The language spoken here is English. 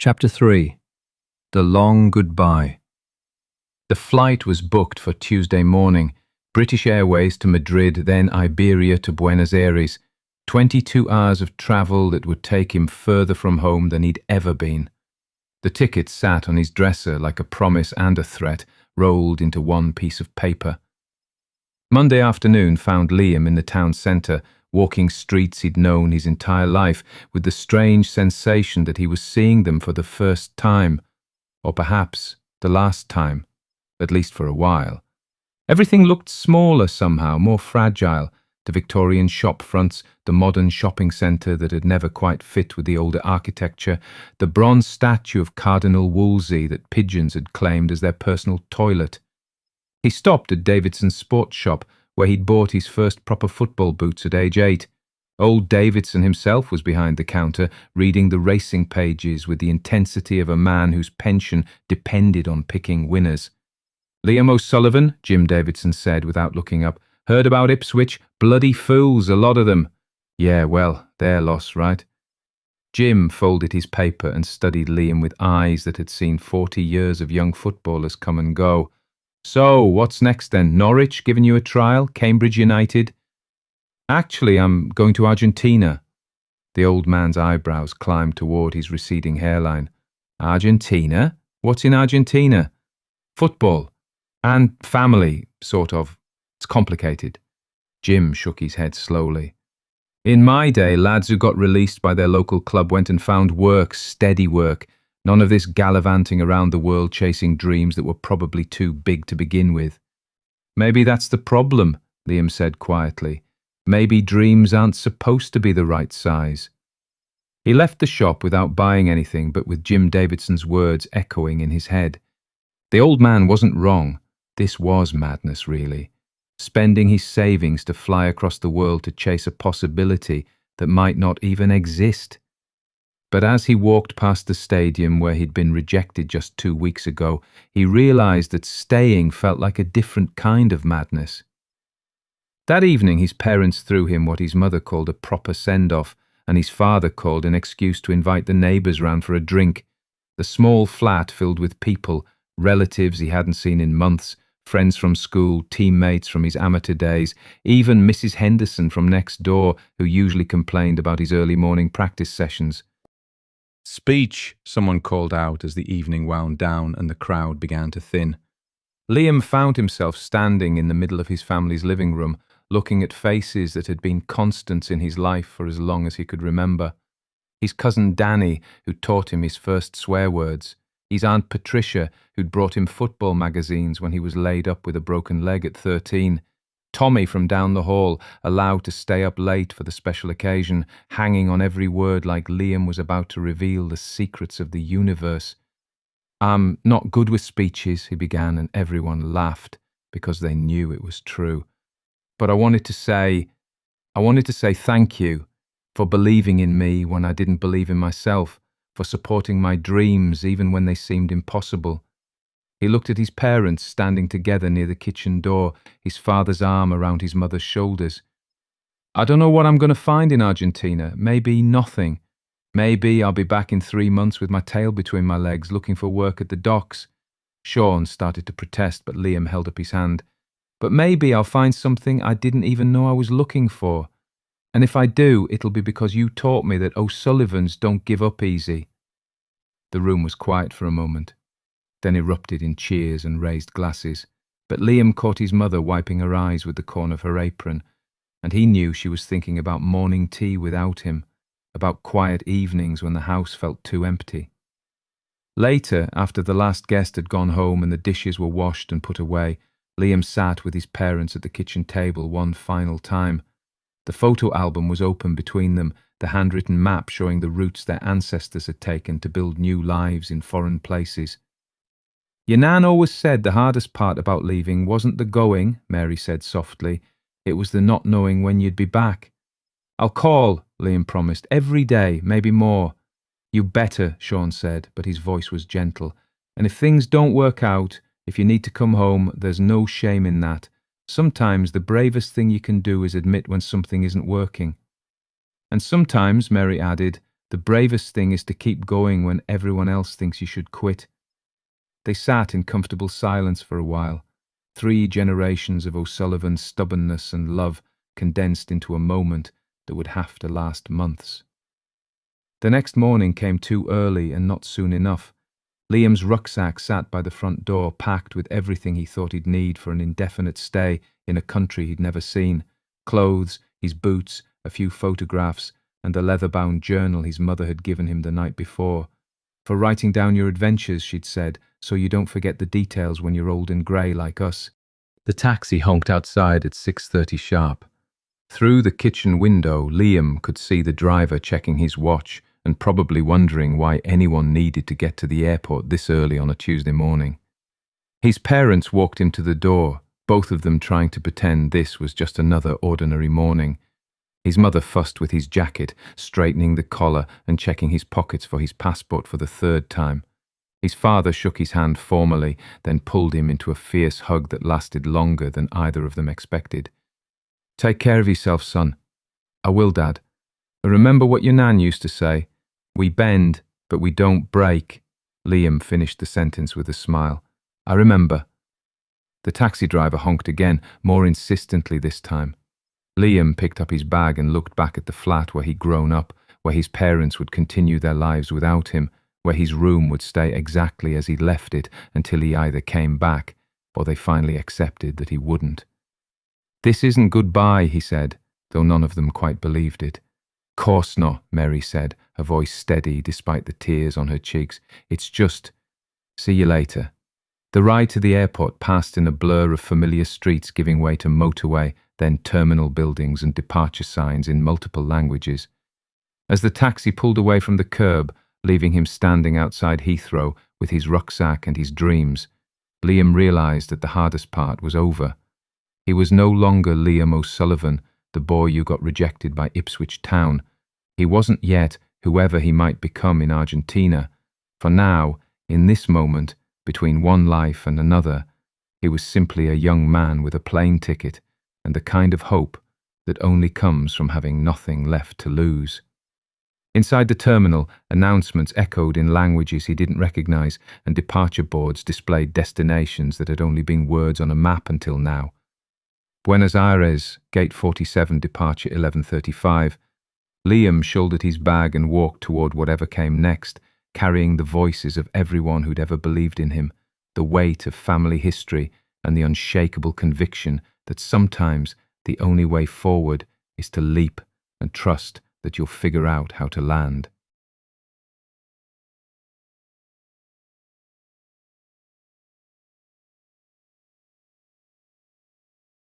Chapter 3. The Long Goodbye. The flight was booked for Tuesday morning, British Airways to Madrid, then Iberia to Buenos Aires, 22 hours of travel that would take him further from home than he'd ever been. The ticket sat on his dresser like a promise and a threat, rolled into one piece of paper. Monday afternoon found Liam in the town centre, walking streets he'd known his entire life, with the strange sensation that he was seeing them for the first time, or perhaps the last time, at least for a while. Everything looked smaller somehow, more fragile. The Victorian shop fronts, the modern shopping centre that had never quite fit with the older architecture, the bronze statue of Cardinal Wolsey that pigeons had claimed as their personal toilet. He stopped at Davidson's sports shop, where he'd bought his first proper football boots at age 8. Old Davidson himself was behind the counter, reading the racing pages with the intensity of a man whose pension depended on picking winners. "Liam O'Sullivan," Jim Davidson said without looking up. "Heard about Ipswich? Bloody fools, a lot of them." "Yeah, well, their loss, right?" Jim folded his paper and studied Liam with eyes that had seen 40 years of young footballers come and go. "So, what's next then? Norwich giving you a trial? Cambridge United?" "Actually, I'm going to Argentina." The old man's eyebrows climbed toward his receding hairline. "Argentina? What's in Argentina?" "Football. And family, sort of. It's complicated." Jim shook his head slowly. "In my day, lads who got released by their local club went and found work, steady work. None of this gallivanting around the world chasing dreams that were probably too big to begin with." "Maybe that's the problem," Liam said quietly. "Maybe dreams aren't supposed to be the right size." He left the shop without buying anything, but with Jim Davidson's words echoing in his head. The old man wasn't wrong. This was madness, really. Spending his savings to fly across the world to chase a possibility that might not even exist. But as he walked past the stadium where he'd been rejected just 2 weeks ago, he realized that staying felt like a different kind of madness. That evening his parents threw him what his mother called a proper send-off, and his father called an excuse to invite the neighbours round for a drink. The small flat filled with people, relatives he hadn't seen in months, friends from school, teammates from his amateur days, even Mrs. Henderson from next door, who usually complained about his early morning practice sessions. "Speech," someone called out as the evening wound down and the crowd began to thin. Liam found himself standing in the middle of his family's living room, looking at faces that had been constants in his life for as long as he could remember. His cousin Danny, who taught him his first swear words. His Aunt Patricia, who'd brought him football magazines when he was laid up with a broken leg at 13. Tommy from down the hall, allowed to stay up late for the special occasion, hanging on every word like Liam was about to reveal the secrets of the universe. "I'm not good with speeches," he began, and everyone laughed because they knew it was true. "But I wanted to say thank you for believing in me when I didn't believe in myself, for supporting my dreams even when they seemed impossible." He looked at his parents standing together near the kitchen door, his father's arm around his mother's shoulders. "I don't know what I'm going to find in Argentina. Maybe nothing. Maybe I'll be back in 3 months with my tail between my legs looking for work at the docks." Sean started to protest, but Liam held up his hand. "But maybe I'll find something I didn't even know I was looking for. And if I do, it'll be because you taught me that O'Sullivans don't give up easy." The room was quiet for a moment, then erupted in cheers and raised glasses, but Liam caught his mother wiping her eyes with the corner of her apron, and he knew she was thinking about morning tea without him, about quiet evenings when the house felt too empty. Later, after the last guest had gone home and the dishes were washed and put away, Liam sat with his parents at the kitchen table one final time. The photo album was open between them, the handwritten map showing the routes their ancestors had taken to build new lives in foreign places. "Your nan always said the hardest part about leaving wasn't the going," Mary said softly. "It was the not knowing when you'd be back." "I'll call," Liam promised, "every day, maybe more." "You better," Sean said, but his voice was gentle. "And if things don't work out, if you need to come home, there's no shame in that. Sometimes the bravest thing you can do is admit when something isn't working." "And sometimes," Mary added, The bravest thing is to keep going when everyone else thinks you should quit. They sat in comfortable silence for a while, 3 generations of O'Sullivan's stubbornness and love condensed into a moment that would have to last months. The next morning came too early and not soon enough. Liam's rucksack sat by the front door, packed with everything he thought he'd need for an indefinite stay in a country he'd never seen. Clothes, his boots, a few photographs, and the leather-bound journal his mother had given him the night before. For writing down your adventures, she'd said, so you don't forget the details when you're old and grey like us. The taxi honked outside at 6:30 sharp. Through the kitchen window, Liam could see the driver checking his watch and probably wondering why anyone needed to get to the airport this early on a Tuesday morning. His parents walked him to the door, both of them trying to pretend this was just another ordinary morning. His mother fussed with his jacket, straightening the collar and checking his pockets for his passport for the 3rd time. His father shook his hand formally, then pulled him into a fierce hug that lasted longer than either of them expected. "Take care of yourself, son." "I will, Dad. Remember what your nan used to say? We bend, but we don't break." Liam finished the sentence with a smile. "I remember." The taxi driver honked again, more insistently this time. Liam picked up his bag and looked back at the flat where he'd grown up, where his parents would continue their lives without him, where his room would stay exactly as he'd left it until he either came back or they finally accepted that he wouldn't. "This isn't goodbye," he said, though none of them quite believed it. "Course not," Mary said, her voice steady despite the tears on her cheeks. "It's just, see you later." The ride to the airport passed in a blur of familiar streets giving way to motorway, then terminal buildings and departure signs in multiple languages. As the taxi pulled away from the curb, leaving him standing outside Heathrow with his rucksack and his dreams, Liam realised that the hardest part was over. He was no longer Liam O'Sullivan, the boy who got rejected by Ipswich Town. He wasn't yet whoever he might become in Argentina. For now, in this moment, between one life and another, he was simply a young man with a plane ticket and the kind of hope that only comes from having nothing left to lose. Inside the terminal, announcements echoed in languages he didn't recognise, and departure boards displayed destinations that had only been words on a map until now. Buenos Aires, Gate 47, departure 11:35. Liam shouldered his bag and walked toward whatever came next, carrying the voices of everyone who'd ever believed in him, the weight of family history and the unshakable conviction that sometimes the only way forward is to leap and trust that you'll figure out how to land.